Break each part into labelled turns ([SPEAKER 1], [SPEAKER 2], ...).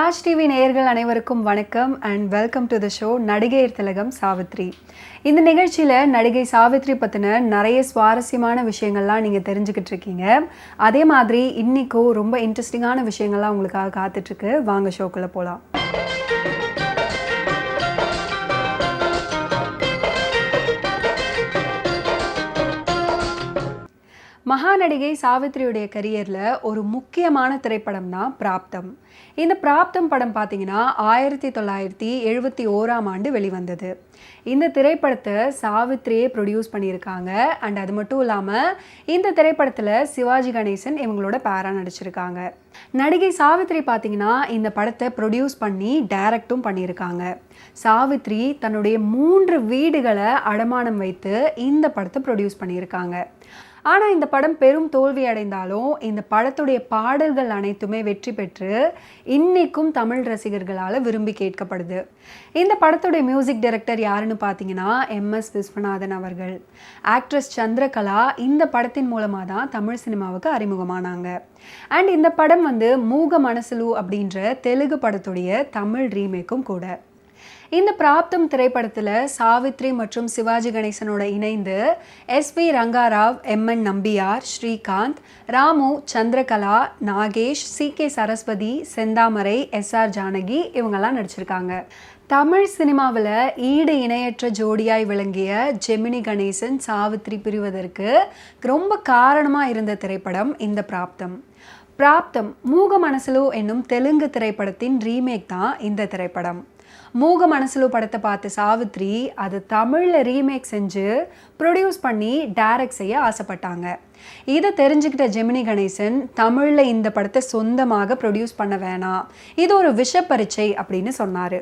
[SPEAKER 1] Raj TV நேயர்கள் அனைவருக்கும் வணக்கம் and welcome to the show Nadigaiyar Thilagam Savitri. இந்த நிகழ்ச்சியில் நடிகை சாவித்ரி பற்றின நிறைய சுவாரஸ்யமான விஷயங்கள்லாம் நீங்கள் தெரிஞ்சுக்கிட்டு இருக்கீங்க. அதே மாதிரி இன்றைக்கும் ரொம்ப இன்ட்ரெஸ்டிங்கான விஷயங்கள்லாம் உங்களுக்காக காத்துட்ருக்கு. வாங்க ஷோக்குள்ளே போகலாம். மகாநடிகை சாவித்ரியுடைய கரியரில் ஒரு முக்கியமான திரைப்படம் தான் பிராப்தம். இந்த பிராப்தம் படம் பார்த்தீங்கன்னா 1971 வெளிவந்தது. இந்த திரைப்படத்தை சாவித்ரியே ப்ரொடியூஸ் பண்ணியிருக்காங்க. அண்ட் அது மட்டும் இல்லாமல் இந்த திரைப்படத்தில் சிவாஜி கணேசன் இவங்களோட பேரா நடிச்சிருக்காங்க. நடிகை சாவித்ரி பார்த்தீங்கன்னா இந்த படத்தை ப்ரொடியூஸ் பண்ணி டைரக்டும் பண்ணியிருக்காங்க. சாவித்ரி தன்னுடைய 3 வீடுகளை அடமானம் வைத்து இந்த படத்தை ப்ரொடியூஸ் பண்ணியிருக்காங்க. ஆனால் இந்த படம் பெரும் தோல்வி அடைந்தாலும் இந்த படத்துடைய பாடல்கள் அனைத்துமே வெற்றி பெற்று இன்னைக்கும் தமிழ் ரசிகர்களால் விரும்பி கேட்கப்படுது. இந்த படத்துடைய மியூசிக் டைரக்டர் யாருன்னு பார்த்தீங்கன்னா MS விஸ்வநாதன் அவர்கள். ஆக்ட்ரஸ் சந்திரகலா இந்த படத்தின் மூலமாக தான் தமிழ் சினிமாவுக்கு அறிமுகமானாங்க. அண்ட் இந்த படம் மூக மனசுலு அப்படின்ற தெலுங்கு படத்துடைய தமிழ் ரீமேக்கும் கூட. இந்த பிராப்தம் திரைப்படத்தில் சாவித்ரி மற்றும் சிவாஜி கணேசனோட இணைந்து SV Ranga Rao, MN Nambiar, Srikanth, Ramu, Chandrakala, Nagesh, CK Saraswati, செந்தாமரை, SR ஜானகி இவங்கெல்லாம் நடிச்சிருக்காங்க. தமிழ் சினிமாவில் ஈடு இணையற்ற ஜோடியாய் விளங்கிய ஜெமினி கணேசன் சாவித்ரி பிரிவதற்கு ரொம்ப காரணமாக இருந்த திரைப்படம் இந்த பிராப்தம். பிராப்தம் மூக மனசுலு என்னும் தெலுங்கு திரைப்படத்தின் ரீமேக் தான் இந்த திரைப்படம். மூக மனசுலு படத்தை பார்த்து சாவித்ரி அது தமிழில் ரீமேக் செஞ்சு ப்ரொடியூஸ் பண்ணி டைரக்ட் செய்ய ஆசைப்பட்டாங்க. இதை தெரிஞ்சுக்கிட்ட ஜெமினி கணேசன் தமிழில் இந்த படத்தை சொந்தமாக ப்ரொடியூஸ் பண்ண வேணாம், இது ஒரு விஷ பரீட்சை அப்படின்னு சொன்னார்.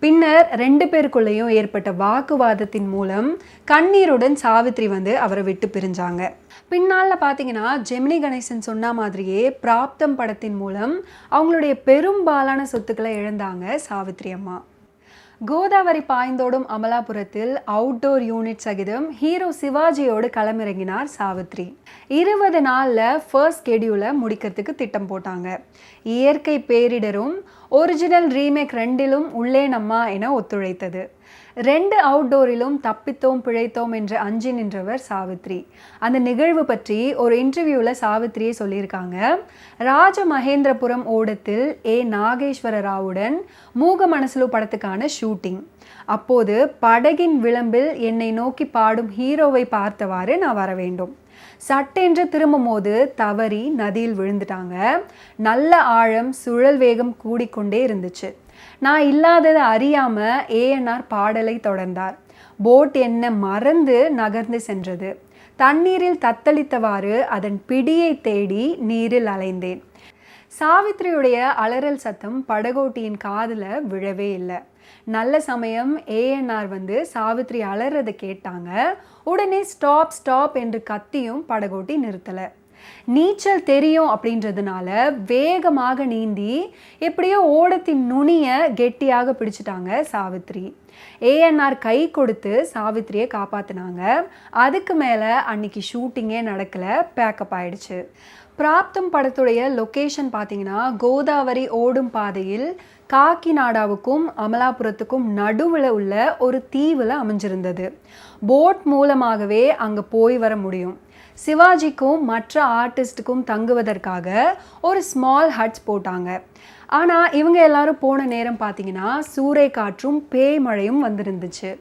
[SPEAKER 1] பின்னர் 2 பேருக்குள்ளேயும் ஏற்பட்ட வாக்குவாதத்தின் மூலம் கண்ணீருடன் சாவித்ரி அவரை விட்டு பிரிஞ்சாங்க. பின்னால் பார்த்தீங்கன்னா ஜெமினி கணேசன் சொன்ன மாதிரியே பிராப்தம் படத்தின் மூலம் அவங்களுடைய பெரும்பாலான சொத்துக்களை இழந்தாங்க சாவித்ரி அம்மா. கோதாவரி பாய்ந்தோடும் அமலாபுரத்தில் அவுட்டோர் யூனிட் சகிதம் ஹீரோ சிவாஜியோடு களமிறங்கினார் சாவித்ரி. 20 நாளில் ஃபர்ஸ்ட் ஸ்கெடியூலை முடிக்கிறதுக்கு திட்டம் போட்டாங்க. இயற்கை பேரிடரும் ஒரிஜினல் ரீமேக் 2லும் உள்ளே நம்மா என ஒத்துழைத்தது. 2 அவுட்டோரிலும் தப்பித்தோம் பிழைத்தோம் என்று அஞ்சி நின்றவர் சாவித்ரி. அந்த நிகழ்வு பற்றி ஒரு இன்டர்வியூவில் சாவித்ரியே சொல்லியிருக்காங்க. ராஜமகேந்திரபுரம் ஓடத்தில் நாகேஸ்வர ராவுடன் மூக மனசுலு படத்துக்கான ஷூட்டிங். அப்போது படகின் விளம்பில் என்னை நோக்கி பாடும் ஹீரோவை பார்த்தவாறு நான் வர வேண்டும். சட்டென்று திரும்பும் போது தவறி நதியில் விழுந்துட்டாங்க. நல்ல ஆழம், சுழல் வேகம் கூடிக்கொண்டே இருந்துச்சு. நான் இல்லாததை அறியாமல் ANR பாடலை தொடர்ந்தார். போட் என்ன மறந்து நகர்ந்து சென்றது. தண்ணீரில் தத்தளித்தவாறு அதன் பிடியை தேடி நீரில் அலைந்தேன். சாவித்ரியுடைய அலறல் சத்தம் படகோட்டியின் காதில் விழவே இல்லை. நல்ல சமயம் ANR சாவித்ரி அலறதை கேட்டாங்க. உடனே ஸ்டாப் ஸ்டாப் என்று கத்தியும் படகோட்டி நிறுத்தலை. நீச்சல் தெரியும் அப்படின்றதுனால வேகமாக நீந்தி எப்படியோ ஓடத்தின் நுனியை கெட்டியாக பிடிச்சிட்டாங்க சாவித்ரி. ANR கை கொடுத்து சாவித்ரியை காப்பாற்றினாங்க. அதுக்கு மேலே அன்னைக்கு ஷூட்டிங்கே நடக்கலை, பேக்கப் ஆயிடுச்சு. பிராப்தம் படத்துடைய லொக்கேஷன் பார்த்தீங்கன்னா கோதாவரி ஓடும் பாதையில் காக்கிநாடாவுக்கும் அமலாபுரத்துக்கும் நடுவில் உள்ள ஒரு தீவில் அமைஞ்சிருந்தது. போட் மூலமாகவே அங்கே போய் வர முடியும். சிவாஜிக்கும் மற்ற ஆர்டிஸ்ட்டுக்கும் தங்குவதற்காக ஒரு ஸ்மால் ஹட்ஸ் போட்டாங்க. ஆனால் இவங்க எல்லாரும் போன நேரம் பார்த்தீங்கன்னா சூறை காற்றும் பேய் மழையும் வந்திருந்துச்சு.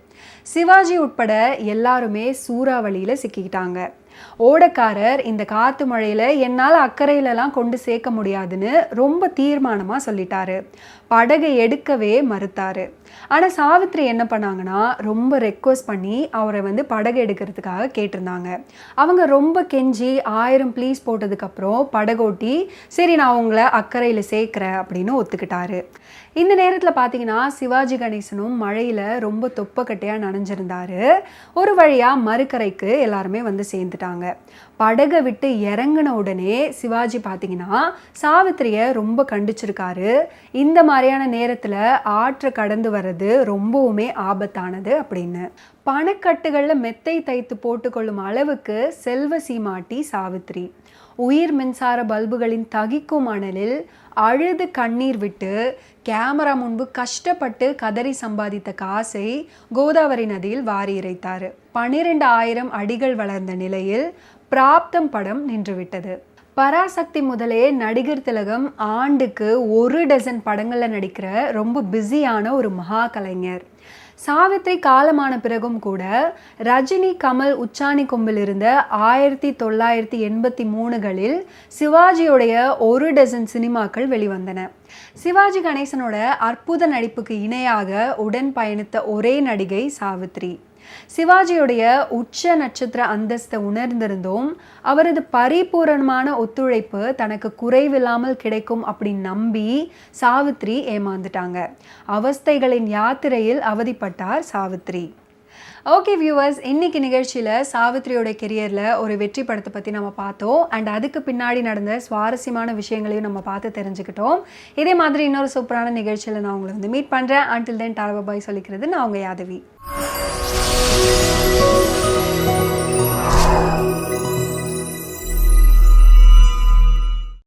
[SPEAKER 1] சிவாஜி உட்பட எல்லாருமே சூறாவளியில் சிக்கிக்கிட்டாங்க. ஓடக்காரர் இந்த காற்று மழையில் என்னால் அக்கறையிலலாம் கொண்டு சேர்க்க முடியாதுன்னு ரொம்ப தீர்மானமாக சொல்லிட்டாரு. படகை எடுக்கவே மறுத்தாரு. ஆனால் சாவித்ரி என்ன பண்ணாங்கன்னா ரொம்ப ரெக்வஸ்ட் பண்ணி அவரை படகு எடுக்கிறதுக்காக கேட்டிருந்தாங்க. அவங்க ரொம்ப கெஞ்சி 1000 ப்ளீஸ் போட்டதுக்கப்புறம் படகோட்டி சரி நான் உங்களை அக்கறையில் சேர்க்குறேன் அப்படின்னு ஒத்துக்கிட்டாரு. இந்த நேரத்தில் பார்த்தீங்கன்னா சிவாஜி கணேசனும் மழையில் ரொம்ப தொப்பக்கட்டையாக நனைஞ்சிருந்தாரு. ஒரு வழியாக மறுக்கரைக்கு எல்லாருமே வந்து சேர்ந்துட்டாங்க. படகை விட்டு இறங்கின உடனே சிவாஜி பார்த்தீங்கன்னா சாவித்திரியை ரொம்ப கண்டிச்சிருக்காரு. இந்த மாதிரியான நேரத்தில் ஆற்றை கடந்து வர்றது ரொம்பவுமே ஆபத்தானது அப்படின்னு. பணக்கட்டுகளில் மெத்தை தைத்து போட்டுக்கொள்ளும் அளவுக்கு செல்வ சீமாட்டி சாவித்திரி. உயிர் மின்சார பல்புகளின் தகிக்கும் மணலில் அழுது கண்ணீர் விட்டு கேமரா முன்பு கஷ்டப்பட்டு கதறி சம்பாதித்த காசை கோதாவரி நதியில் வாரி இறைத்தார். 12,000 அடிகள் வளர்ந்த நிலையில் பிராப்தம் படம் நின்றுவிட்டது. பராசக்தி முதலே நடிகர் திலகம் ஆண்டுக்கு 1 டஜன் படங்களில் நடிக்கிற ரொம்ப பிஸியான ஒரு மகா கலைஞர். சாவித்ரி காலமான பிறகும் கூட ரஜினி, கமல் உச்சாணி கொம்பில் இருந்த 1983களில் சிவாஜியுடைய 1 டஜன் சினிமாக்கள் வெளிவந்தன. சிவாஜி கணேசனோட அற்புத நடிப்புக்கு இணையாக உடன் பயணித்த ஒரே நடிகை சாவித்ரி. சிவாஜியுடைய உச்ச நட்சத்திர அந்தஸ்தை உணர்ந்திருந்தோம் அவரது பரிபூரணமான ஒத்துழைப்பு தனக்கு குறைவில்லாமல் கிடைக்கும் அப்படின்னு நம்பி சாவித்ரி ஏமாந்துட்டாங்க. அவஸ்தைகளின் யாத்திரையில் அவதிப்பட்டார் சாவித்ரி. ஓகே வியூவர்ஸ், இன்னைக்கு நிகழ்ச்சியில் சாவித்ரியோட கெரியரில் ஒரு வெற்றி படத்தை பற்றி நம்ம பார்த்தோம். அண்ட் அதுக்கு பின்னாடி நடந்த சுவாரஸ்யமான விஷயங்களையும் நம்ம பார்த்து தெரிஞ்சுக்கிட்டோம். இதே மாதிரி இன்னொரு சூப்பரான நிகழ்ச்சியில் நான் உங்களை வந்து மீட் பண்ணுறேன். அன்டில் தென் டாரா பாய் சொல்லிக்கிறது நான் உங்கள் யாதவி.